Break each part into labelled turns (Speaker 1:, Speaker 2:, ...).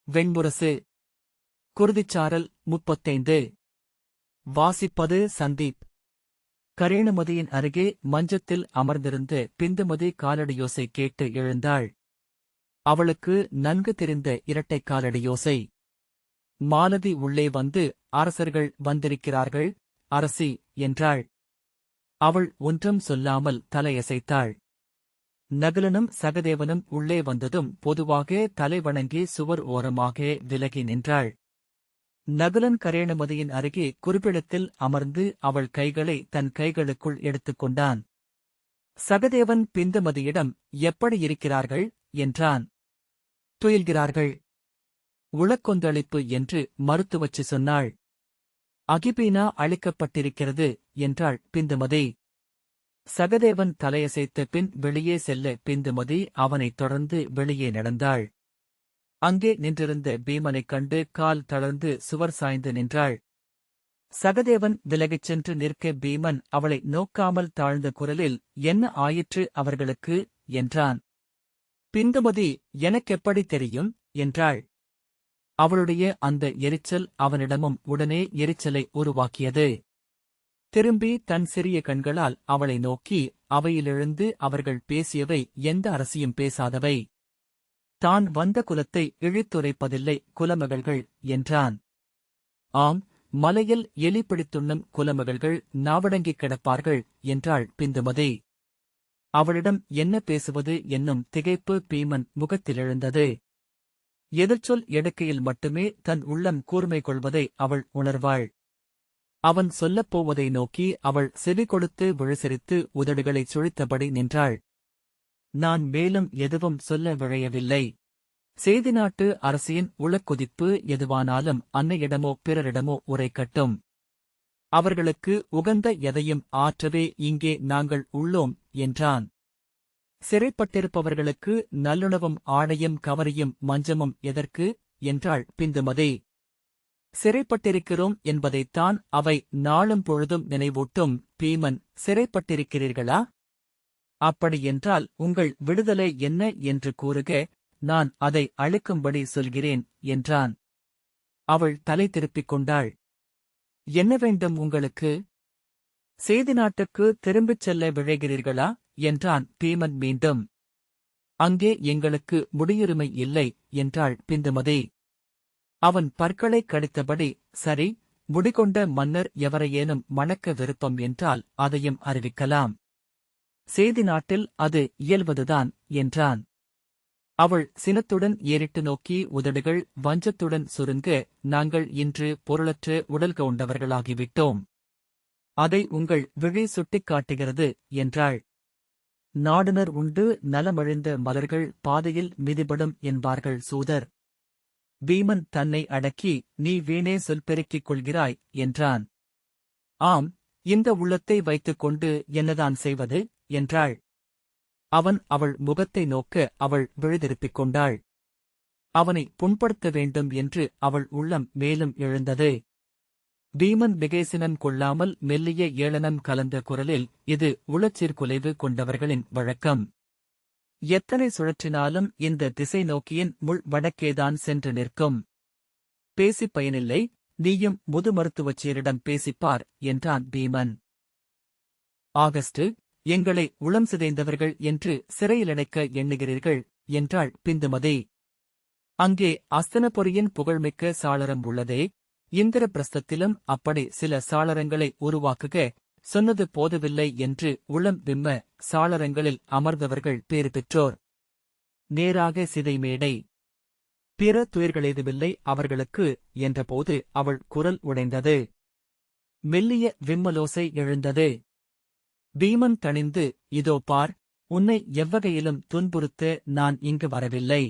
Speaker 1: வெண்முரசு. குருதிச்சாரல் 35. வாசிப்பது சந்தீப். கரேணுமதியின் அருகே மஞ்சத்தில் அமர்ந்திருந்த பிந்துமதி காலடியோசை கேட்டு எழுந்தாள். அவளுக்கு நன்கு தெரிந்த இரட்டைக் காலடியோசை. மாலதி உள்ளே வந்து, அரசர்கள் வந்திருக்கிறார்கள், அரசி, என்றாள். அவள் ஒன்றும் சொல்லாமல் தலையசைத்தாள். நகுலனும் சகதேவனும் உள்ளே வந்ததும் பொதுவாக தலை வணங்கி சுவர் ஓரமாக விலகி நின்றாள். நகுலன் கரேணுமதியின் அருகே குறிப்பிடத்தில் அமர்ந்து அவள் கைகளை தன் கைகளுக்குள் எடுத்துக்கொண்டான். சகதேவன் பிந்துமதியிடம் எப்படி இருக்கிறார்கள் என்றான். துயில்கிறார்கள். உளக்கொந்தளிப்பு என்று மருத்துவச்சி சொன்னாள். அகிபீனா அளிக்கப்பட்டிருக்கிறது என்றாள் பிந்துமதி. சகதேவன் தலையசைத்த பின் வெளியே செல்ல பிந்துமதி அவனைத் தொடர்ந்து வெளியே நடந்தாள். அங்கே நின்றிருந்த பீமனைக் கண்டு கால் தளர்ந்து சுவர் சாய்ந்து நின்றாள். சகதேவன் விலகிச் சென்று நிற்க பீமன் அவளை நோக்காமல் தாழ்ந்த குரலில், என்ன ஆயிற்று அவர்களுக்கு என்றான். பிந்துமதி, எனக்கெப்படி தெரியும் என்றாள். அவளுடைய அந்த எரிச்சல் அவனிடமும் உடனே எரிச்சலை உருவாக்கியது. திரும்பி தன் சிறிய கண்களால் அவளை நோக்கி, அவையிலிருந்து அவர்கள் பேசியவை எந்த அரசியும் பேசாதவை. தான் வந்த குலத்தை இழித்துரைப்பதில்லை குலமகள்கள் என்றான். ஆம், மலையில் எலி பிடித்துண்ணும் குலமகள்கள் நாவடங்கிக் கிடப்பார்கள் என்றாள் பிந்துமதி. அவளிடம் என்ன பேசுவது என்னும் திகைப்பு பீமன் முகத்திலெழுந்தது. எதிர்ச்சொல் எடுக்கையில் மட்டுமே தன் உள்ளம் கூர்மை கொள்வதை அவள் உணர்வாள். அவன் சொல்லப்போவதை நோக்கி அவள் செவி கொடுத்து விழிசிரித்து உதடுகளைச் சுழித்தபடி நின்றாள். நான் மேலும் எதுவும் சொல்ல விழையவில்லை. சேதி நாட்டு அரசியின் உளக்குதிப்பு எதுவானாலும் அன்னையிடமோ பிறரிடமோ உரைக்கட்டும். அவர்களுக்கு உகந்த எதையும் ஆற்றவே இங்கே நாங்கள் உள்ளோம் என்றான். சிறைப்பட்டிருப்பவர்களுக்கு நல்லுணவும் ஆடையும் கவரியும் மஞ்சமும் எதற்கு என்றாள் பிந்துமதி. சிறைப்பட்டிருக்கிறோம் என்பதைத்தான் அவை நாளும் பொழுதும் நினைவூட்டும். பீமன், சிறைப்பட்டிருக்கிறீர்களா? அப்படியென்றால் உங்கள் விடுதலை என்ன என்று கூறுக, நான் அதை அளிக்கும்படி சொல்கிறேன் என்றான். அவள் தலை திருப்பிக் கொண்டாள். என்ன வேண்டும் உங்களுக்கு? சேதி நாட்டுக்கு திரும்பிச் செல்ல விழைகிறீர்களா என்றான் பீமன் மீண்டும். அங்கே எங்களுக்கு முடியுரிமை இல்லை என்றாள் பிந்துமதி. அவன் பற்களைக் கடித்தபடி, சரி, முடிகொண்ட மன்னர் எவரையேனும் மணக்க விருப்பம் என்றால் அதையும் அறிவிக்கலாம். சேதி நாட்டில் அது இயல்வதுதான் என்றான். அவள் சினத்துடன் ஏறிட்டு நோக்கி உதடுகள் வஞ்சத்துடன் சுருங்க, நாங்கள் இன்று பொருளற்ற உடல் கொண்டவர்களாகிவிட்டோம். அதை உங்கள் விழி சுட்டிக்காட்டுகிறது என்றாள். நாடுனர் உண்டு நலமழிந்த மலர்கள் பாதையில் மிதிபடும் என்பார்கள் சூதர். பீமன் தன்னை அடக்கி, நீ வீணே சொல் பெருக்கிக் கொள்கிறாய் என்றான். ஆம், இந்த உள்ளத்தை வைத்துக் கொண்டு என்னதான் செய்வது என்றாள். அவன் அவள் முகத்தை நோக்க அவள் விழிதிருப்பிக் கொண்டாள். அவனை புண்படுத்த வேண்டும் என்று அவள் உள்ளம் மேலும் எழுந்தது. பீமன் மிகைசினம் கொள்ளாமல் மெல்லிய ஏளனம் கலந்த குரலில், இது உளச்சீர்குலைவு கொண்டவர்களின் வழக்கம். எத்தனை சுழற்றினாலும் இந்த திசை நோக்கியின் முள் வடக்கேதான் சென்று நிற்கும். பேசிப் பயனில்லை, நீயும் முது மருத்துவச்சியரிடம் பேசிப்பார் என்றான் பீமன். ஆகஸ்டு, எங்களை உளம் சிதைந்தவர்கள் என்று சிறையிலடைக்க எண்ணுகிறீர்கள் என்றாள் பிந்துமதி. அங்கே அஸ்தனபுரியின் புகழ்மிக்க சாளரம் உள்ளதே, இந்திரபிரஸ்தத்திலும் அப்படி சில சாளரங்களை உருவாக்குக, சொன்னது போதவில்லை என்று உளம் விம்ம சாளரங்களில் அமர்ந்தவர்கள் பேறு பெற்றோர். நேராக சிதைமேடை. பிற துயர்களேதுமில்லை அவர்களுக்கு என்றபோது அவள் குரல் உடைந்தது. மெல்லிய விம்மலோசை எழுந்தது. பீமன் தணிந்து, இதோ பார், உன்னை எவ்வகையிலும் துன்புறுத்த நான் இங்கு வரவில்லை.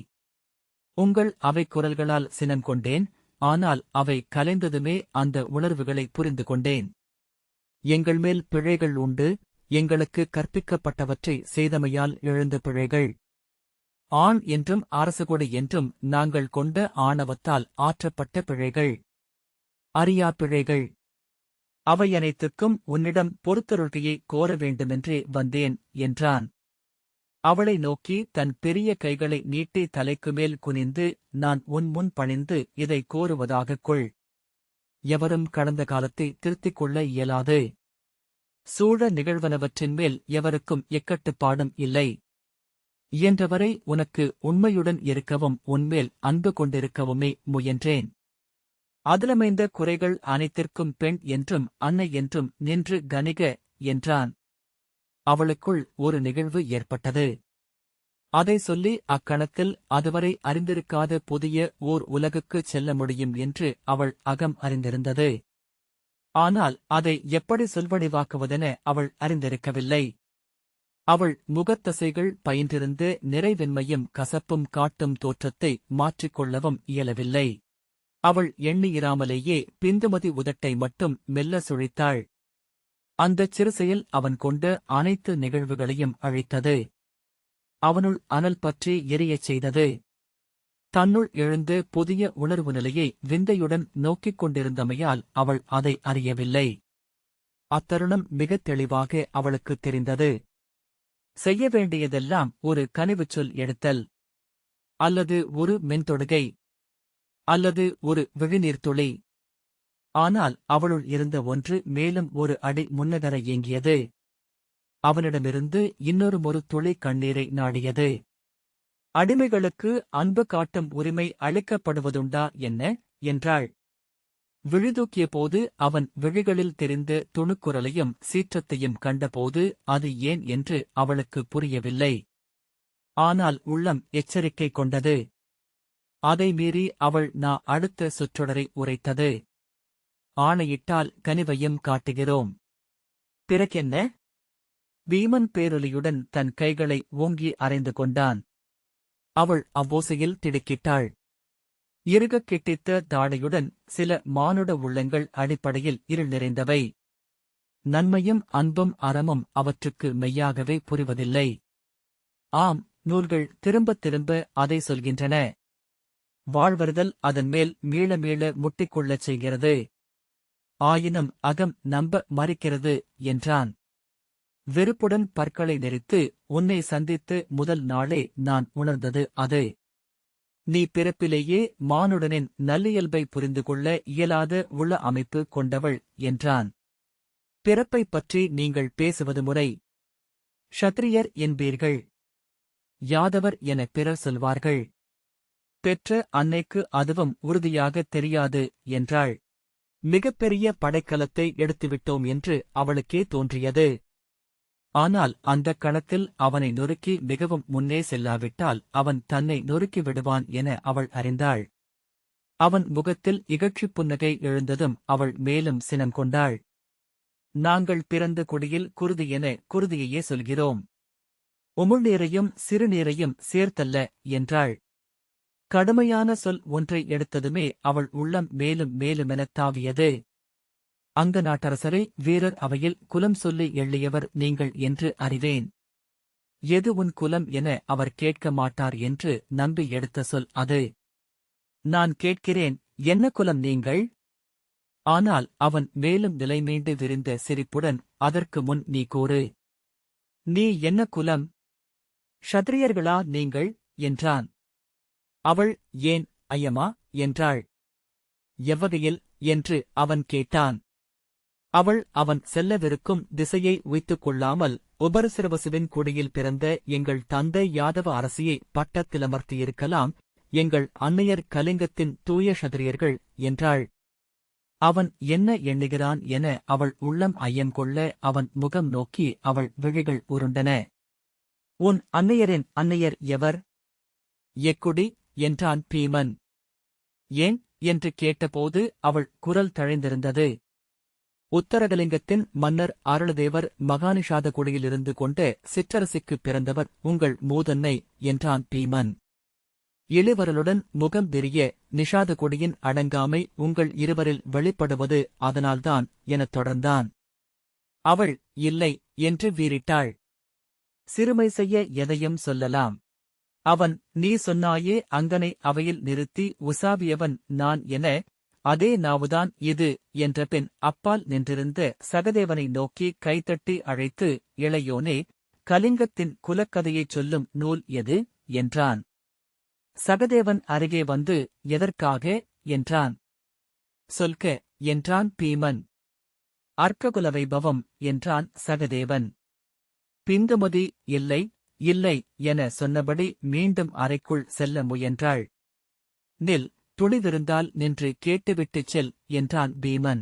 Speaker 1: உங்கள் அவை குரல்களால் சினம் கொண்டேன், ஆனால் அவை கலைந்ததுமே அந்த உணர்வுகளை புரிந்து கொண்டேன். எங்கள் மேல் பிழைகள் உண்டு, எங்களுக்கு கற்பிக்கப்பட்டவற்றை செய்தமையால் எழுந்த பிழைகள். ஆண் என்றும் அரசுகொடி என்றும் நாங்கள் கொண்ட ஆணவத்தால் ஆற்றப்பட்ட பிழைகள். அறியா பிழைகள். அவையனைத்துக்கும் உன்னிடம் பொறுத்தருள்கையை கோர வேண்டுமென்றே வந்தேன் என்றான். அவளை நோக்கி தன் பெரிய கைகளை நீட்டி தலைக்கு மேல் குனிந்து, நான் உன் முன் பணிந்து இதை கோருவதாகக் கொள். எவரும் கடந்த காலத்தை திருத்திக் கொள்ள இயலாது. சூழ நிகழ்வனவற்றின் மேல் எவருக்கும் எக்கட்டுப்பாடும் இல்லை. இயன்றவரை உனக்கு உண்மையுடன் இருக்கவும் உன்மேல் அன்பு கொண்டிருக்கவுமே முயன்றேன். அதிலமைந்த குறைகள் அனைத்திற்கும் பெண் என்றும் அன்னை என்றும் நின்று கணிக என்றான். அவளுக்குள் ஒரு நிகழ்வு ஏற்பட்டது. அதை சொல்லி அக்கணத்தில் அதுவரை அறிந்திருக்காத புதிய ஓர் உலகுக்குச் செல்ல முடியும் என்று அவள் அகம் அறிந்திருந்தது. ஆனால் அதை எப்படி சொல்வடிவாக்குவதென அவள் அறிந்திருக்கவில்லை. அவள் முகத்தசைகள் பயின்றிருந்து நிறைவென்மையும் கசப்பும் காட்டும் தோற்றத்தை மாற்றிக்கொள்ளவும் இயலவில்லை. அவள் எண்ணியிராமலேயே பிந்துமதி உதட்டை மட்டும் மெல்ல சுழித்தாள். அந்தச் சிறுசெயல் அவன் கொண்ட அனைத்து நிகழ்வுகளையும் அழித்தது. அவனுள் அனல் பற்றி எரியச் செய்தது. தன்னுள் எழுந்து புதிய உணர்வு நிலையை விந்தையுடன் நோக்கிக் கொண்டிருந்தமையால் அவள் அதை அறியவில்லை. அத்தருணம் மிகத் தெளிவாக அவளுக்குத் தெரிந்தது. செய்ய வேண்டியதெல்லாம் ஒரு கனிவுச் சொல் எடுத்தல், அல்லது ஒரு மென்தொடுகை, அல்லது ஒரு விழிநீர்த்துளி. ஆனால் அவளுள் இருந்த ஒன்று மேலும் ஒரு அடி முன்னகர ஏங்கியது. அவனிடமிருந்து இன்னொரு துளி கண்ணீரை நாடியது. அடிமைகளுக்கு அன்பு காட்டும் உரிமை அளிக்கப்படுவதுண்டா என்ன என்றாள். விழிதூக்கிய போது அவன் விழிகளில் தெரிந்த துணுக்குரலையும் சீற்றத்தையும் கண்டபோது அது ஏன் என்று அவளுக்கு புரியவில்லை. ஆனால் உள்ளம் எச்சரிக்கை கொண்டது. அதை மீறி அவள் அடுத்த சொற்றொடரை உரைத்தது. ஆணையிட்டால் கனிவையும் காட்டுகிறோம். பிறகென்ன? வீமன் பேரொலியுடன் தன் கைகளை ஓங்கி அறைந்து கொண்டான். அவள் அவ்வோசையில் திடுக்கிட்டாள். இறுகக் கிட்டித்த தாடையுடன் சில மானுட உள்ளங்கள் அடிப்படையில் இருள் நிறைந்தவை. நன்மையும் அன்பும் அறமும் அவற்றுக்கு மெய்யாகவே புரிவதில்லை. ஆம், நூல்கள் திரும்பத் திரும்ப அதை சொல்கின்றன. வாழ்வறுதல் அதன் மேல் மீள மீள முட்டிக்கொள்ளச் செய்கிறது. ஆயினும் அகம் நம்ப மறுக்கிறது என்றான். வெறுப்புடன் பற்களை நெரித்து, உன்னை சந்தித்து முதல் நாளே நான் உணர்ந்தது அது. நீ பிறப்பிலேயே மானுடனின் நல்லியல்பை புரிந்து கொள்ள இயலாத உள அமைப்பு கொண்டவள் என்றான். பிறப்பைப் பற்றி நீங்கள் பேசுவது முறை. க்ஷத்ரியர் என்பீர்கள், யாதவர் என பிறர் சொல்வார்கள். பெற்ற அன்னைக்கு அதுவும் உறுதியாகத் தெரியாது என்றாள். மிகப்பெரிய படைக்கலத்தை எடுத்துவிட்டோம் என்று அவளுக்கே தோன்றியது. ஆனால் அந்தக் கணத்தில் அவனை நொறுக்கி மிகவும் முன்னே செல்லாவிட்டால் அவன் தன்னை நொறுக்கி விடுவான் என அவள் அறிந்தாள். அவன் முகத்தில் இகழ்ச்சிப் புன்னகை எழுந்ததும் அவள் மேலும் சினம் கொண்டாள். நாங்கள் பிறந்த குடியில் குருதி என குருதியையே சொல்கிறோம். உமிழ்நீரையும் சிறுநீரையும் சேர்த்தல்ல என்றாள். கடுமையான சொல் ஒன்றை எடுத்ததுமே அவள் உள்ளம் மேலும் மேலுமெனத் தாவியது. அங்க நாட்டரசரை வீரர் அவையில் குலம் சொல்லி எள்ளியவர் நீங்கள் என்று அறிவேன். எது உன் குலம் என அவர் கேட்க மாட்டார் என்று நம்பி எடுத்த சொல் அது. நான் கேட்கிறேன், என்ன குலம் நீங்கள்? ஆனால் அவன் மேலும் நிலைமீண்டு விரிந்த சிரிப்புடன், அதற்கு முன் நீ கூறு. நீ என்ன குலம்? க்ஷத்ரியர்களா நீங்கள் என்றான். அவள் ஏன் ஐயமா என்றாள். எவ்வகையில் என்று அவன் கேட்டான். அவன் செல்லவிருக்கும் திசையை உய்த்துக் கொள்ளாமல், உபரசிரவசுவின் குடியில் பிறந்த எங்கள் தந்தை யாதவ அரசியை பட்டத்திலமர்த்தியிருக்கலாம், எங்கள் அன்னையர் கலிங்கத்தின் தூய க்ஷத்ரியர்கள் என்றாள். அவன் என்ன எண்ணுகிறான் என அவள் உள்ளம் ஐயம் கொள்ள அவன் முகம் நோக்கி அவள் விழிகள் உருண்டன. உன் அன்னையரின் அன்னையர் எவர்? எக்குடி என்றான் பீமன். ஏன் என்று கேட்டபோது அவள் குரல் தழைந்திருந்தது. உத்தரகலிங்கத்தின் மன்னர் அருளதேவர் மகாநிஷாத குடியிலிருந்து கொண்ட சிற்றரசிக்குப் பிறந்தவர் உங்கள் மூதன்னை என்றான் பீமன். இளிவரலுடன் முகம் விரிய, நிஷாத கொடியின் அடங்காமை உங்கள் இருவரில் வெளிப்படுவது அதனால்தான் எனத் தொடர்ந்தான். அவள் இல்லை என்று வீறிட்டாள். சிறுமை செய்ய எதையும் சொல்லலாம். அவன் நீ சொன்னாயே அங்கனை அவையில் நிறுத்தி உசாவியவன் நான் என, அதே நாவுதான் இது என்றபின் அப்பால் நின்றிருந்த சகதேவனை நோக்கி கைதட்டி அழைத்து, இளையோனே, கலிங்கத்தின் குலக்கதையைச் சொல்லும் நூல் எது என்றான். சகதேவன் அருகே வந்து எதற்காக என்றான். சொல்க என்றான் பீமன். அர்க்ககுல வைபவம் என்றான் சகதேவன். பிந்துமதி இல்லை இல்லை என சொன்னபடி மீண்டும் அறைக்குள் செல்ல முயன்றாள். நில், துணிவிருந்தால் நின்று கேட்டுவிட்டுச் செல் என்றான் பீமன்.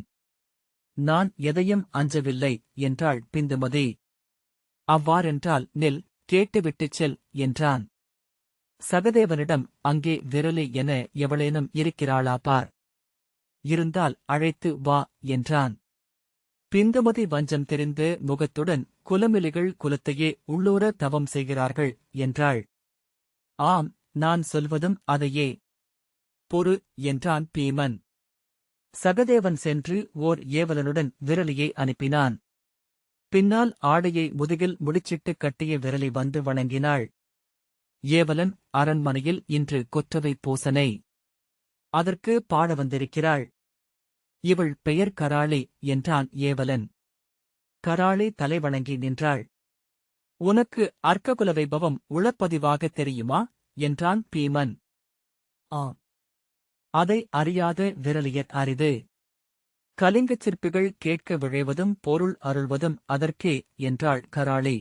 Speaker 1: நான் எதையும் அஞ்சவில்லை என்றாள் பிந்துமதி. அவ்வாறென்றால் நில், கேட்டுவிட்டுச் செல் என்றான். சகதேவனிடம் அங்கே விரலி என எவளேனும் இருக்கிறாளா பார். இருந்தால் அழைத்து வா என்றான். பிந்துமதி வஞ்சம் தெரிந்த முகத்துடன் குலமிலிகள் குலத்தையே உள்ளூர தவம் செய்கிறார்கள் என்றாள். ஆம், நான் சொல்வதும் அதையே. பொறு என்றான் பீமன். சகதேவன் சென்று ஓர் ஏவலனுடன் விரலியை அனுப்பினான். பின்னால் ஆடையை முதுகில் முடிச்சிட்டு கட்டிய விரலி வந்து வணங்கினாள். ஏவலன், அரண்மனையில் இன்று கொற்றவை பூசனை. அதற்கு பாட வந்திருக்கிறாள். இவள் பெயர் கராளி என்றான் ஏவலன். கராளி தலைவணங்கி நின்றாள். உனக்கு அர்க்ககுல வைபவம் உளப்பதிவாகத் தெரியுமா என்றான் பீமன். ஆம். அதை அறியாத விரலியர் அரிது. கலிங்கச் சிற்பிகள் கேட்க விழைவதும் பொருள் அருள்வதும் அதற்கே என்றாள் கராளி.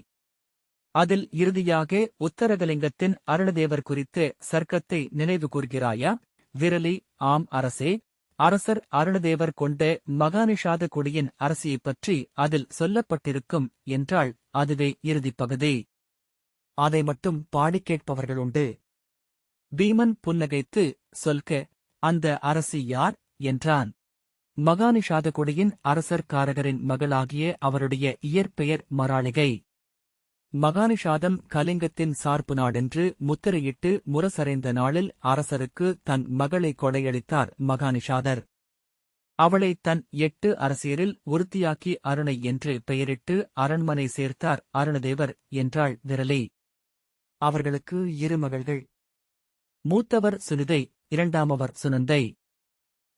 Speaker 1: அதில் இறுதியாக உத்தரகலிங்கத்தின் அருணதேவர் குறித்த சர்க்கத்தை நினைவு கூர்கிறாயா? விரலி, ஆம் அரசே. அரசர் அருணதேவர் கொண்ட மகாநிஷாத கொடியின் அரசியைப் பற்றி அதில் சொல்லப்பட்டிருக்கும் என்றாள். அதுவே இறுதிப் பகுதி. அதை மட்டும் பாடிக் கேட்பவர்களுண்டு. பீமன் புன்னகைத்து, சொல்க, அந்த அரசி யார் என்றான். மகாநிஷாத கொடியின் அரசர் காரகரின் மகளாகிய அவருடைய இயற்பெயர் மராளிகை. மகாநிஷாதம் கலிங்கத்தின் சார்பு நாடென்று முத்திரையிட்டு முரசறைந்த நாளில் அரசருக்கு தன் மகளை கொடையளித்தார் மகாநிஷாதர். அவளை தன் 8 அரசியரில் ஒருத்தியாக்கி அருணை என்று பெயரிட்டு அரண்மனை சேர்த்தார் அருணதேவர் என்றாள் விரலி. அவர்களுக்கு 2 மகள்கள். மூத்தவர் சுனிதை, இரண்டாமவர் சுனந்தை.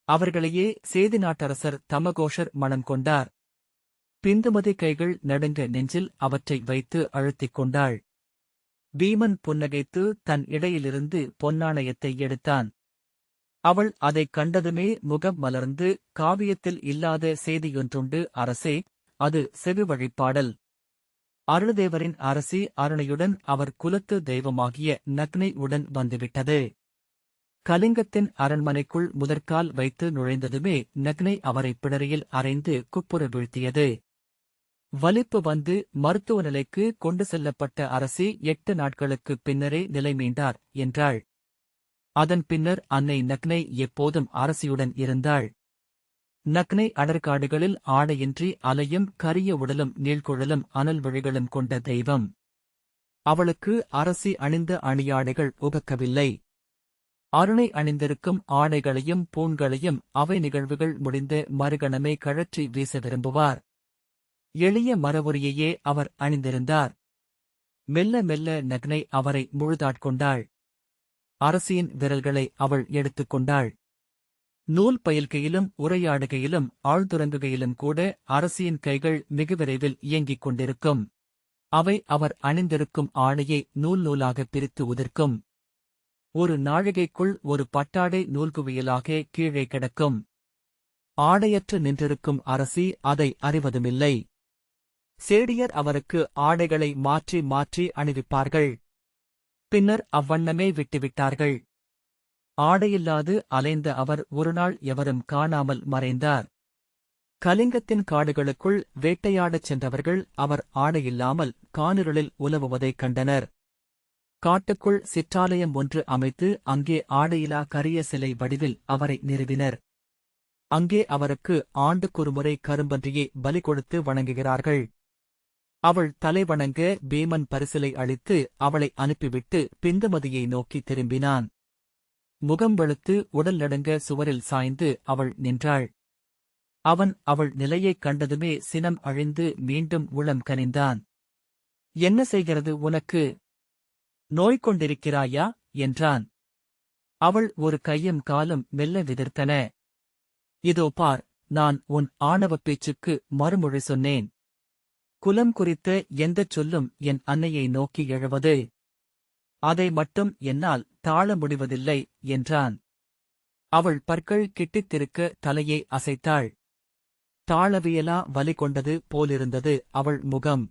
Speaker 1: அவர்களையே சேதி நாட்டரசர் தமகோஷர் மணம் கொண்டார். பிந்துமதி கைகள் நடுங்க நெஞ்சில் அவற்றை வைத்து அழுத்திக் கொண்டாள். பீமன் புன்னகைத்து தன் இடையிலிருந்து பொன்னாணயத்தை எடுத்தான். அவள் அதைக் கண்டதுமே முகம் மலர்ந்து, காவியத்தில் இல்லாத செய்தியொன்றுண்டு அரசே, அது செவிவழிப்பாடல். அருணதேவரின் அரசி அருணையுடன் அவர் குலத்து தெய்வமாகிய நக்னை உடன் வந்துவிட்டது. கலிங்கத்தின் அரண்மனைக்குள் முதற்கால் வைத்து நுழைந்ததுமே நக்னை அவரை பிடரியில் அறைந்து குப்புற வீழ்த்தியது. வலிப்பு வந்து மருத்துவ நிலைக்கு கொண்டு செல்லப்பட்ட அரசி 8 நாட்களுக்குப் பின்னரே நிலை மீண்டார் என்றாள். அதன் பின்னர் அன்னை நக்னை எப்போதும் அரசியுடன் இருந்தாள். நக்னை அடர்காடுகளில் ஆடையின்றி அலையும் கரிய உடலும் நீள்குழலும் அனல் விழிகளும் கொண்ட தெய்வம். அவளுக்கு அரசி அணிந்த அணியாடைகள் உகக்கவில்லை. அருணை அணிந்திருக்கும் ஆடைகளையும் பூண்களையும் அவை நிகழ்வுகள் முடிந்த மறுகணமே கழற்றி வீச விரும்புவார். எளிய மரவுரியையே அவர் அணிந்திருந்தார். மெல்ல மெல்ல நக்னை அவரை முழுதாட்கொண்டாள். அரசியின் விரல்களை அவள் எடுத்துக்கொண்டாள். நூல் பயில்கையிலும் உரையாடுகையிலும் ஆழ்துறங்குகையிலும் கூட அரசியின் கைகள் மிக விரைவில் இயங்கிக் கொண்டிருக்கும். அவை அவர் அணிந்திருக்கும் ஆடையை நூல் நூலாக பிரித்து உதிர்க்கும். ஒரு நாழிகைக்குள் ஒரு பட்டாடை நூல்குவியலாக கீழே கிடக்கும். ஆடையற்று நின்றிருக்கும் அரசி அதை அறிவதுமில்லை. சேடியர் அவருக்கு ஆடைகளை மாற்றி மாற்றி அணிவிப்பார்கள். பின்னர் அவ்வண்ணமே விட்டுவிட்டார்கள். ஆடையில்லாது அலைந்த அவர் ஒருநாள் எவரும் காணாமல் மறைந்தார். கலிங்கத்தின் காடுகளுக்குள் வேட்டையாடச் சென்றவர்கள் அவர் ஆடையில்லாமல் கானிருளில் உலவுவதைக் கண்டனர். காட்டுக்குள் சிற்றாலயம் ஒன்று அமைத்து அங்கே ஆடையிலா கரிய சிலை வடிவில் அவரை நிறுவினர். அங்கே அவருக்கு ஆண்டுக்கொருமுறை கரும்பன்றியை பலி கொடுத்து வணங்குகிறார்கள். அவள் தலைவணங்க பீமன் பரிசிலை அளித்து அவளை அனுப்பிவிட்டு பிந்துமதியை நோக்கி திரும்பினான். முகம் வெளுத்து உடல் நடுங்க சுவரில் சாய்ந்து அவள் நின்றாள். அவன் அவள் நிலையைக் கண்டதுமே சினம் அழிந்து மீண்டும் உளம் கனிந்தான். என்ன செய்கிறது உனக்கு? நோய் கொண்டிருக்கிறாயா என்றான். அவள் ஒரு கையும் காலும் மெல்ல விதிர்த்தன. இதோ பார், நான் உன் ஆணவப் பேச்சுக்கு மறுமொழி சொன்னேன். குலம் குறித்த எந்தச் சொல்லும் என் அன்னையை நோக்கி எழுவது. அதை மட்டும் என்னால் தாழ முடிவதில்லை என்றான். அவள் பற்கள் கிட்டித்திருக்க தலையை அசைத்தாள். தாழவியலா வலி கொண்டது போலிருந்தது அவள் முகம்.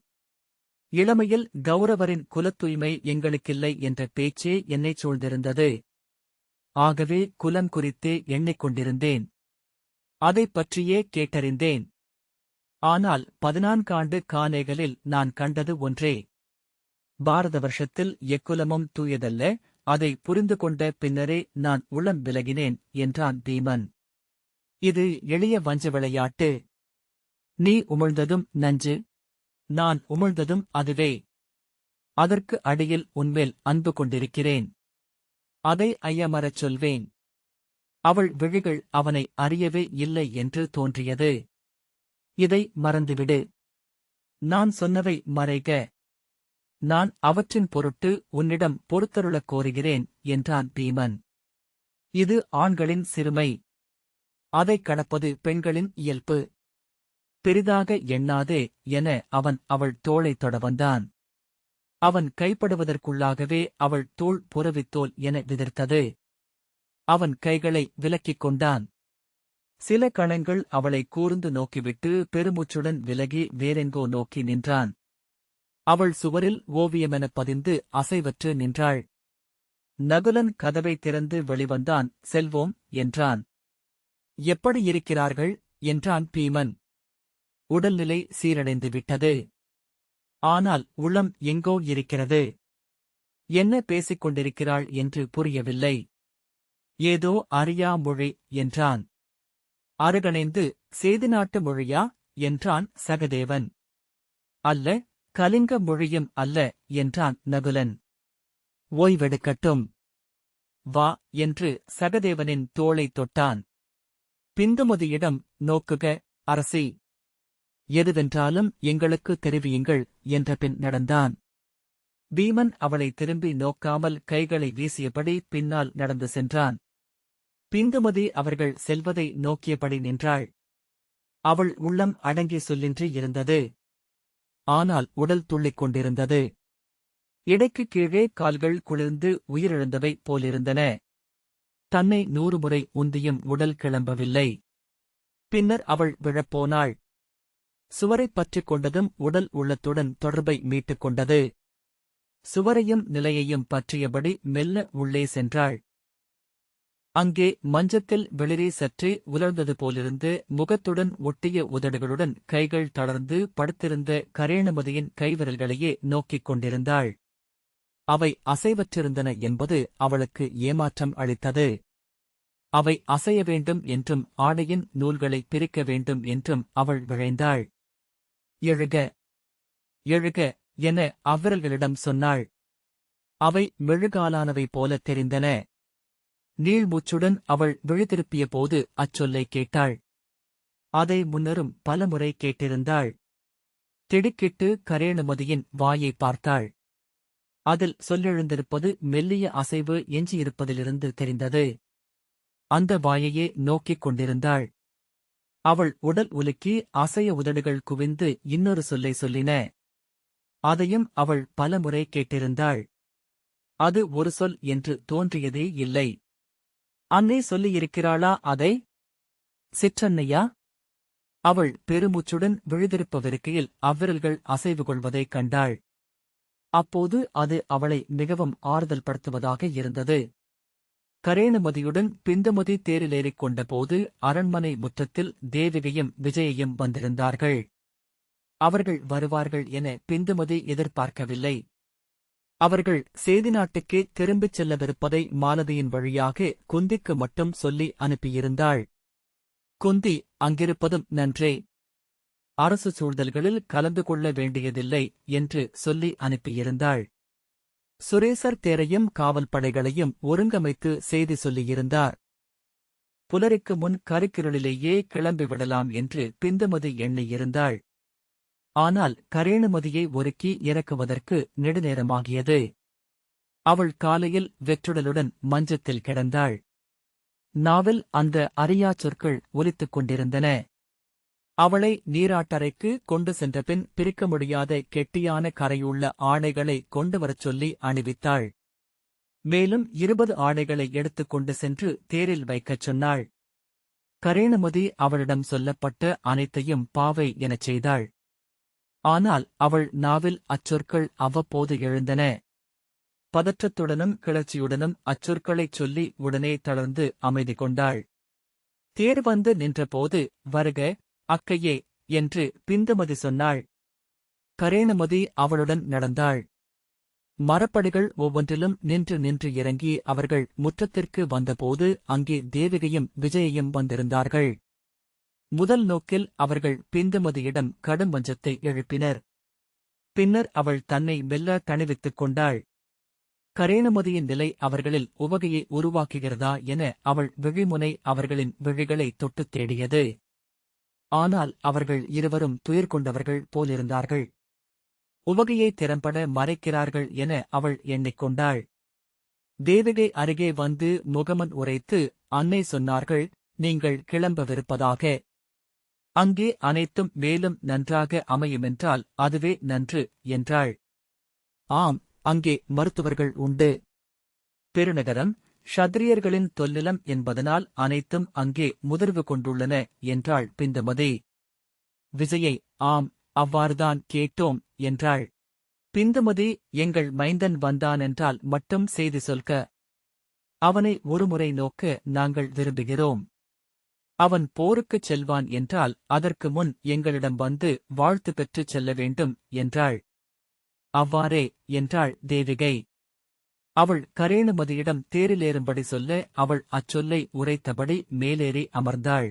Speaker 1: இளமையில் கௌரவரின் குலத்தூய்மை எங்களுக்கில்லை என்ற பேச்சே என்னைச் சூழ்ந்திருந்தது. ஆகவே குலம் குறித்தே எண்ணிக்கொண்டிருந்தேன். அதைப் பற்றியே கேட்டறிந்தேன். ஆனால் 14 காணேகளில் நான் கண்டது ஒன்றே. பாரத வருஷத்தில் எக்குலமும் தூயதல்ல, அதை புரிந்து கொண்ட பின்னரே நான் உளம் விலகினேன் என்றான் பீமன். இது எளிய வஞ்ச விளையாட்டு. நீ உமிழ்ந்ததும் நஞ்சு, நான் உமிழ்ந்ததும் அதுவே. அதற்கு அடியில் உன்மேல் அன்பு கொண்டிருக்கிறேன். அதை ஐயமறச் சொல்வேன். அவள் விழிகள் அவனை அறியவே இல்லை என்று தோன்றியது. இதை மறந்துவிடு. நான் சொன்னவை மறைக. நான் அவற்றின் பொருட்டு உன்னிடம் பொறுத்தருளக் கோருகிறேன் என்றான் பீமன். இது ஆண்களின் சிறுமை. அதைக் கடப்பது பெண்களின் இயல்பு. பெரிதாக எண்ணாதே என அவன் அவள் தோளைத் தொட வந்தான். அவன் கைப்படுவதற்குள்ளாகவே அவள் தோள் புறவித்தோல் என விதிர்த்தது. அவன் கைகளை விலக்கிக் கொண்டான். சில கணங்கள் அவளை கூர்ந்து நோக்கிவிட்டு பெருமூச்சுடன் விலகி வேறெங்கோ நோக்கி நின்றான். அவள் சுவரில் ஓவியமெனப் பதிந்து அசைவற்று நின்றாள். நகுலன் கதவை திறந்து வெளிவந்தான். செல்வோம் என்றான். எப்படி இருக்கிறார்கள் என்றான் பீமன். உடல்நிலை சீரடைந்து விட்டது. ஆனால் உளம் எங்கோ இருக்கிறது. என்ன பேசிக் கொண்டிருக்கிறாள் என்று புரியவில்லை. ஏதோ அறியா மொழி என்றான். அருகணைந்து சேதி நாட்டு மொழியா என்றான் சகதேவன். அல்ல, கலிங்க மொழியும் அல்ல என்றான் நகுலன். ஓய்வெடுக்கட்டும். வா என்று சகதேவனின் தோளைத் தொட்டான். பிந்துமதியிடம் நோக்குக அரசி. எதுவென்றாலும் எங்களுக்கு தெரிவியுங்கள் என்ற பின் நடந்தான். பீமன் அவளை திரும்பி நோக்காமல் கைகளை வீசியபடி பின்னால் நடந்து சென்றான். பிந்துமதி அவர்கள் செல்வதை நோக்கியபடி நின்றாள். அவள் உள்ளம் அடங்கி சொல்லின்றி இருந்தது. ஆனால் உடல் துள்ளிக் கொண்டிருந்தது. இடைக்குக் கீழே கால்கள் குளிர்ந்து உயிரிழந்தவை போலிருந்தன. தன்னை 100 முறை உந்தியும் உடல் கிளம்பவில்லை. பின்னர் அவள் விழப்போனாள். சுவரைப் பற்றிக் கொண்டதும் உடல் உள்ளத்துடன் தொடர்பை மீட்டுக் கொண்டது. சுவரையும் நிலையையும் பற்றியபடி மெல்ல உள்ளே சென்றாள். அங்கே மஞ்சத்தில் வெளிரி சற்றே உலர்ந்தது போலிருந்து முகத்துடன் ஒட்டிய உதடுகளுடன் கைகள் தளர்ந்து படுத்திருந்த கரேணுமதியின் கைவிரல்களையே நோக்கிக் கொண்டிருந்தாள். அவை அசைவற்றிருந்தன என்பது அவளுக்கு ஏமாற்றம் அளித்தது. அவை அசைய வேண்டும் என்றும் ஆடையின் நூல்களை பிரிக்க வேண்டும் என்றும் அவள் விழைந்தாள். எழுக, எழுக என அவ்விரல்களிடம் சொன்னாள். அவை மெழுகாலானவை போலத் தெரிந்தன. நீள்மூச்சுடன் அவள் விழித்திருப்பிய போது அச்சொல்லைக் கேட்டாள். அதை முன்னரும் பலமுறை கேட்டிருந்தாள். திடுக்கிட்டு கரேணுமதியின் வாயை பார்த்தாள். அதில் சொல்லெழுந்திருப்பது மெல்லிய அசைவு எஞ்சியிருப்பதிலிருந்து தெரிந்தது. அந்த வாயையே நோக்கிக் கொண்டிருந்தாள். அவள் உடல் உலுக்கி அசைய உதடுகள் குவிந்து இன்னொரு சொல்லை சொல்லின. அதையும் அவள் பலமுறை கேட்டிருந்தாள். அது ஒரு சொல் என்று தோன்றியதே இல்லை. அன்னை சொல்லியிருக்கிறாளா அதை? சிற்றன்னையா? அவள் பெருமூச்சுடன் விழுதிருப்பவிருக்கையில் அவ்விரல்கள் அசைவு கொள்வதைக் கண்டாள். அப்போது அது அவளை மிகவும் ஆறுதல் படுத்துவதாக இருந்தது. கரேணுமதியுடன் பிந்துமதி தேரிலேறிக் கொண்டபோது அரண்மனை முற்றத்தில் தேவிகையும் விஜயையும் வந்திருந்தார்கள். அவர்கள் வருவார்கள் என பிந்துமதி எதிர்பார்க்கவில்லை. அவர்கள் சேதி நாட்டுக்கே திரும்பிச் செல்லவிருப்பதை மாலதியின் வழியாக குந்திக்கு மட்டும் சொல்லி அனுப்பியிருந்தாள். குந்தி அங்கிருப்பதும் நன்றே. அரசு சூழ்தல்களில் கலந்து கொள்ள வேண்டியதில்லை என்று சொல்லி அனுப்பியிருந்தாள். சுரேசர் தேரையும் காவல் படைகளையும் ஒருங்கமைத்து செய்தி சொல்லியிருந்தார். புலரிக்கு முன் கருக்கிருளிலேயே கிளம்பிவிடலாம் என்று பிந்துமதி எண்ணியிருந்தாள். ஆனால் கரேணுமதியை ஒருக்கி இறக்குவதற்கு நெடுநேரமாகியது. அவள் காலையில் வெற்றுடலுடன் மஞ்சத்தில் கிடந்தாள். நாவில் அந்த அறியாச் சொற்கள் ஒலித்துக் கொண்டிருந்தன. அவளை நீராட்டறைக்கு கொண்டு சென்றபின் பிரிக்க முடியாத கெட்டியான கரையுள்ள ஆடைகளை கொண்டு வரச் சொல்லி அணிவித்தாள். மேலும் 20 ஆடைகளை எடுத்துக் கொண்டு சென்று தேரில் வைக்கச் சொன்னாள். கரேணுமதி அவளிடம் சொல்லப்பட்ட அனைத்தையும் பாவை எனச் செய்தாள். ஆனால் அவள் நாவில் அச்சொற்கள் அவ்வப்போது எழுந்தன. பதற்றத்துடனும் கிளர்ச்சியுடனும் அச்சொற்களைச் சொல்லி உடனே தளர்ந்து அமைதி கொண்டாள். தேர் வந்து நின்றபோது, வருக, அக்கையே, என்று பிந்துமதி சொன்னாள். கரேணுமதி அவளுடன் நடந்தாள். மரப்படிகள் ஒவ்வொன்றிலும் நின்று நின்று இறங்கி அவர்கள் முற்றத்திற்கு வந்தபோது அங்கே தேவிகையும் விஜயையும் வந்திருந்தார்கள். முதல் நோக்கில் அவர்கள் பிந்துமதியிடம் கடும் வஞ்சத்தை எழுப்பினர். பின்னர் அவள் தன்னை மெல்ல தணிவித்துக் கொண்டாள். கரேணுமதியின் நிலை அவர்களில் உவகையை உருவாக்குகிறதா என அவள் விழிமுனை அவர்களின் விழிகளை தொட்டுத் தேடியது. ஆனால் அவர்கள் இருவரும் துயர் கொண்டவர்கள் போலிருந்தார்கள். உவகையை திறம்பட மறைக்கிறார்கள் என அவள் எண்ணிக்கொண்டாள். தேவிகை அருகே வந்து முகமன் உரைத்து, அன்னை சொன்னார்கள், நீங்கள் கிளம்பவிருப்பதாக. அங்கே அனைத்தும் மேலும் நன்றாக அமையுமென்றால் அதுவே நன்று, என்றாள். ஆம், அங்கே மருத்துவர்கள் உண்டு. பெருநகரம், ஷத்ரியர்களின் தொல்நிலம் என்பதனால் அனைத்தும் அங்கே முதிர்வு கொண்டுள்ளன, என்றாள் பிந்துமதி. விஜயை, ஆம், அவ்வாறுதான் கேட்டோம், என்றாள். பிந்துமதி, எங்கள் மைந்தன் வந்தானென்றால் மட்டும் செய்தி சொல்க. அவனை ஒருமுறை நோக்க நாங்கள் விரும்புகிறோம். அவன் போருக்குச் செல்வான் என்றால் அதற்கு முன் எங்களிடம் வந்து வாழ்த்து பெற்றுச் செல்ல வேண்டும், என்றாள். அவ்வாறே, என்றாள் தேவிகை. அவள் கரேணுமதியிடம் தேரிலேறும்படி சொல்ல அவள் அச்சொல்லை உரைத்தபடி மேலேறி அமர்ந்தாள்.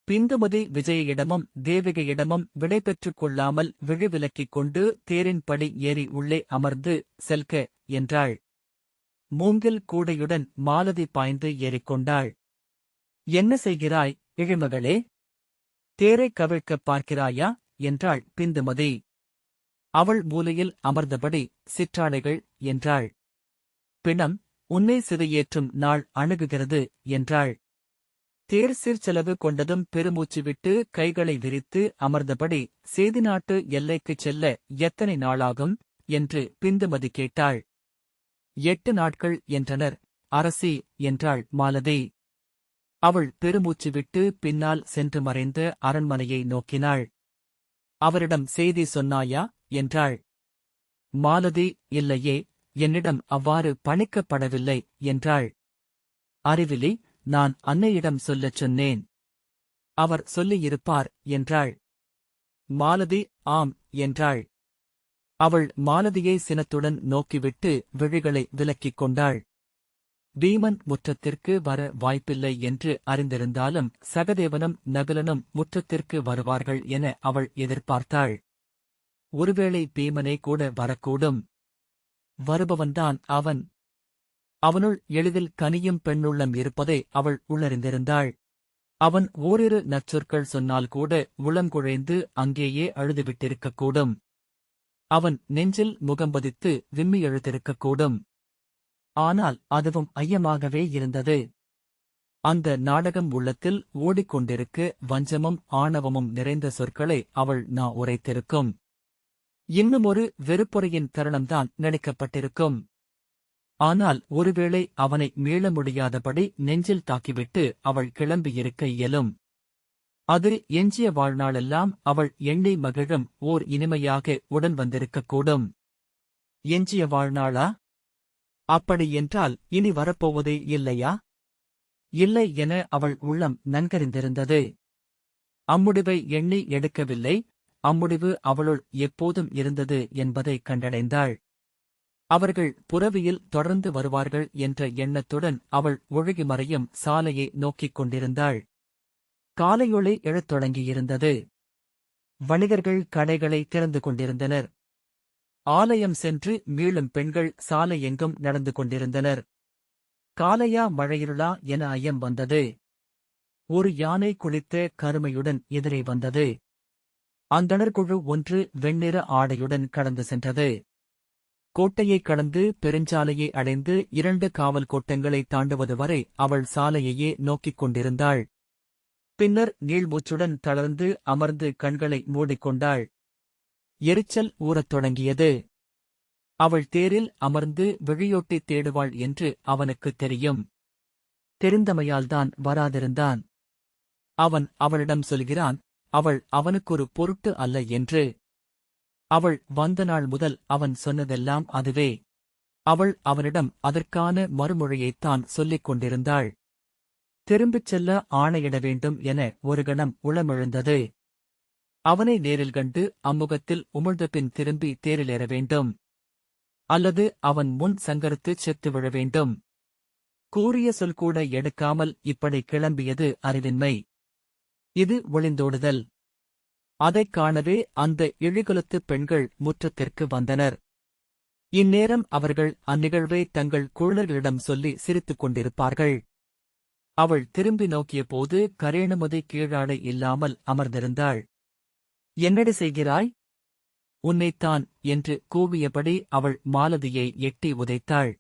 Speaker 1: பிந்துமதி விஜயிடமும் தேவிகையிடமும் விடை பெற்றுக் கொள்ளாமல் விழிவிலக்கிக் கொண்டு தேரின் படி ஏறி உள்ளே அமர்ந்து, செல்க, என்றாள். மூங்கில் கூடையுடன் மாலதி பாய்ந்து ஏறிக்கொண்டாள். என்ன செய்கிறாய், இழிமகளே? தேரைக் கவிழ்க்கப் பார்க்கிறாயா, என்றாள் பிந்துமதி. அவள் மூலையில் அமர்ந்தபடி, சிற்றாடைகள், என்றாள். பிணம், உன்னை சிதையேற்றும் நாள் அணுகுகிறது, என்றாள். தேர் சீர்செலவு கொண்டதும் பெருமூச்சு விட்டு கைகளை விரித்து அமர்ந்தபடி, சேதி நாட்டு எல்லைக்குச் செல்ல எத்தனை நாளாகும், என்று பிந்துமதி கேட்டாள். 8 நாட்கள், என்றனர். அரசி, என்றாள் மாலதி. அவள் பெருமூச்சு விட்டு பின்னால் சென்று மறைந்த அரண்மனையை நோக்கினாள். அவரிடம் செய்தி சொன்னாயா, என்றாள். மாலதி, இல்லையே, என்னிடம் அவ்வாறு பணிக்கப்படவில்லை, என்றாள். அறிவிலி, நான் அன்னையிடம் சொல்லச் சொன்னேன். அவர் சொல்லியிருப்பார், என்றாள். மாலதி, ஆம், என்றாள். அவள் மாலதியை சினத்துடன் நோக்கிவிட்டு விழிகளை விலக்கிக் கொண்டாள். பீமன் முற்றத்திற்கு வர வாய்ப்பில்லை என்று அறிந்திருந்தாலும் சகதேவனும் நகுலனும் முற்றத்திற்கு வருவார்கள் என அவள் எதிர்பார்த்தாள். ஒருவேளை பீமனே கூட வரக்கூடும். வருபவன்தான் அவன். அவனுள் எளிதில் கனியும் பெண்ணுள்ளம் இருப்பதை அவள் உள்ளறிந்திருந்தாள். அவன் ஓரிரு நற்சொற்கள் சொன்னால் கூட உளங்குழைந்து அங்கேயே அழுதுவிட்டிருக்கக்கூடும். அவன் நெஞ்சில் முகம்பதித்து விம்மி எழுதிருக்கக்கூடும். ஆனால் அதுவும் ஐயமாகவே இருந்தது. அந்த நாடகம் உள்ளத்தில் ஓடிக்கொண்டிருக்க வஞ்சமும் ஆணவமும் நிறைந்த சொற்களை அவள் உரைத்திருக்கும். இன்னுமொரு வெறுப்புரையின் தருணம்தான் நடிக்கப்பட்டிருக்கும். ஆனால் ஒருவேளை அவனை மீள முடியாதபடி நெஞ்சில் தாக்கிவிட்டு அவள் கிளம்பியிருக்க இயலும். அது எஞ்சிய வாழ்நாளெல்லாம் அவள் எண்ணி மகிழும் ஓர் இனிமையாக உடன் வந்திருக்கக்கூடும். எஞ்சிய வாழ்நாளா? அப்படியென்றால் இனி வரப்போவதே இல்லையா? இல்லை என அவள் உள்ளம் நன்கறிந்திருந்தது. அம்முடிவை எண்ணி எடுக்கவில்லை, அம்முடிவு அவளுள் எப்போதும் இருந்தது என்பதை கண்டடைந்தாள். அவர்கள் புரவியில் தொடர்ந்து வருவார்கள் என்ற எண்ணத்துடன் அவள் ஒழுகி மறையும் சாலையை நோக்கிக் கொண்டிருந்தாள். காலையொளி எழத் தொடங்கியிருந்தது. வணிகர்கள் கடைகளை திறந்து கொண்டிருந்தனர். ஆலயம் சென்று மீளும் பெண்கள் சாலை எங்கும் நடந்து கொண்டிருந்தனர். காலையா மழையிருளா என ஐயம் வந்தது. ஒரு யானை குளித்த கருமையுடன் எதிரே வந்தது. அந்தணர்குழு ஒன்று வெண்ணிற ஆடையுடன் கடந்து சென்றது. கோட்டையைக் கடந்து பெருஞ்சாலையை அடைந்து 2 காவல் கோட்டங்களை தாண்டுவது வரை அவள் சாலையையே நோக்கிக் கொண்டிருந்தாள். பின்னர் நீள்மூச்சுடன் தளர்ந்து அமர்ந்து கண்களை மூடிக்கொண்டாள். எரிச்சல் ஊறத் தொடங்கியது. அவள் தேரில் அமர்ந்து விழியோட்டி தேடுவாள் என்று அவனுக்குத் தெரியும். தெரிந்தமையால்தான் வராதிருந்தான். அவன் அவளிடம் சொல்கிறான், அவள் அவனுக்கொரு பொருட்டு அல்ல என்று. அவள் வந்த நாள் முதல் அவன் சொன்னதெல்லாம் அதுவே. அவள் அவனிடம் அதற்கான மறுமொழியைத்தான் சொல்லிக் கொண்டிருந்தாள். திரும்பிச் செல்ல ஆணையிட வேண்டும் என ஒரு கணம் உளமெழுந்தது. அவனை நேரில் கண்டு அம்முகத்தில் உமிழ்ந்தபின் திரும்பி தேரிலேற வேண்டும். அல்லது அவன் முன் சங்கரித்துச் செத்து விழ வேண்டும். கூறிய சொல் கூட எடுக்காமல் இப்படி கிளம்பியது அறிவின்மை. இது ஒளிந்தோடுதல். அதைக் காணவே அந்த இழிகுலத்துப் பெண்கள் முற்றத்திற்கு வந்தனர். இந்நேரம் அவர்கள் அந்நிகழ்வை தங்கள் குழந்தைகளிடம் சொல்லி சிரித்துக் கொண்டிருப்பார்கள். அவள் திரும்பி நோக்கியபோது கரேணுமதி கீழாடை இல்லாமல் அமர்ந்திருந்தாள். என்னடி செய்கிறாய்? உன்னைத்தான் என்று கூவியபடி அவள் மாலதியை எட்டி உதைத்தாள்.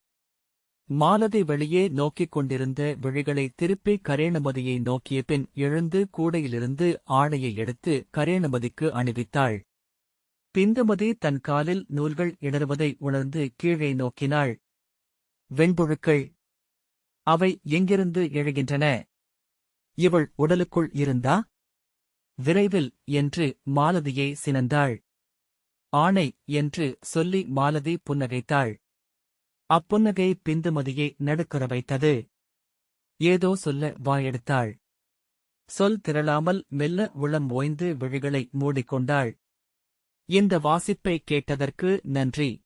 Speaker 1: மாலதி வெளியே நோக்கிக் கொண்டிருந்த விழிகளை திருப்பி கரேணுமதியை நோக்கிய பின் எழுந்து கூடையிலிருந்து ஆடையை எடுத்து கரேணுமதிக்கு அணிவித்தாள். பிந்துமதி தன் காலில் நூல்கள் இடறுவதை உணர்ந்து கீழே நோக்கினாள். வெண்புழுக்கள். அவை எங்கிருந்து எழுகின்றன? இவள் உடலுக்குள் இருந்தா? விரைவில் என்று மாலதியை சினந்தாள். ஆணை என்று சொல்லி மாலதி புன்னகைத்தாள். அப்புன்னகை பிந்துமதியை நடுக்குற வைத்தது. ஏதோ சொல்ல வாயெடுத்தாள். சொல் திரளாமல் மெல்ல உளம் ஓய்ந்து விழிகளை மூடிக்கொண்டாள். இந்த வாசிப்பை கேட்டதற்கு நன்றி.